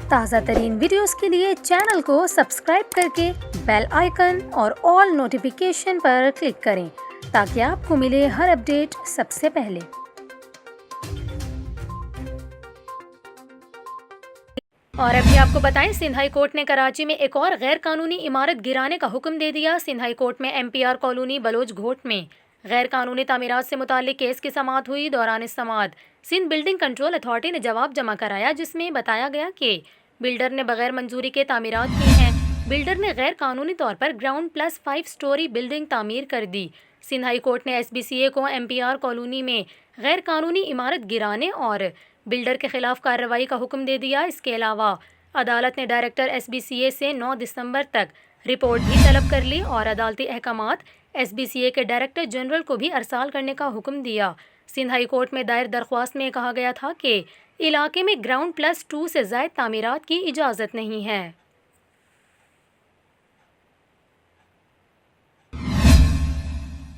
تازہ ترین ویڈیوز کے لیے چینل کو سبسکرائب کر کے بیل آئیکن اور آل نوٹیفیکیشن پر کلک کریں تاکہ آپ کو ملے ہر اپڈیٹ سب سے پہلے۔ اور ابھی آپ کو بتائیں، سندھ ہائی کورٹ نے کراچی میں ایک اور غیر قانونی عمارت گرانے کا حکم دے دیا۔ سندھ ہائی کورٹ میں M P R colony Baloch Goth میں غیر قانونی تعمیرات سے متعلق کیس کی سماعت ہوئی۔ دوران سماعت سندھ بلڈنگ کنٹرول اتھارٹی نے جواب جمع کرایا، جس میں بتایا گیا کہ بلڈر نے بغیر منظوری کے تعمیرات کی ہیں۔ بلڈر نے غیر قانونی طور پر گراؤنڈ پلس 5 سٹوری بلڈنگ تعمیر کر دی۔ سندھ ہائی کورٹ نے ایس بی سی اے کو ایم پی آر کالونی میں غیر قانونی عمارت گرانے اور بلڈر کے خلاف کارروائی کا حکم دے دیا۔ اس کے علاوہ عدالت نے ڈائریکٹر ایس بی سی اے سے 9 دسمبر تک رپورٹ بھی طلب کر لی اور عدالتی احکامات ایس بی سی اے کے ڈائریکٹر جنرل کو بھی ارسال کرنے کا حکم دیا۔ سندھ ہائی کورٹ میں دائر درخواست میں کہا گیا تھا کہ علاقے میں گراؤنڈ پلس 2 سے زائد تعمیرات کی اجازت نہیں ہے۔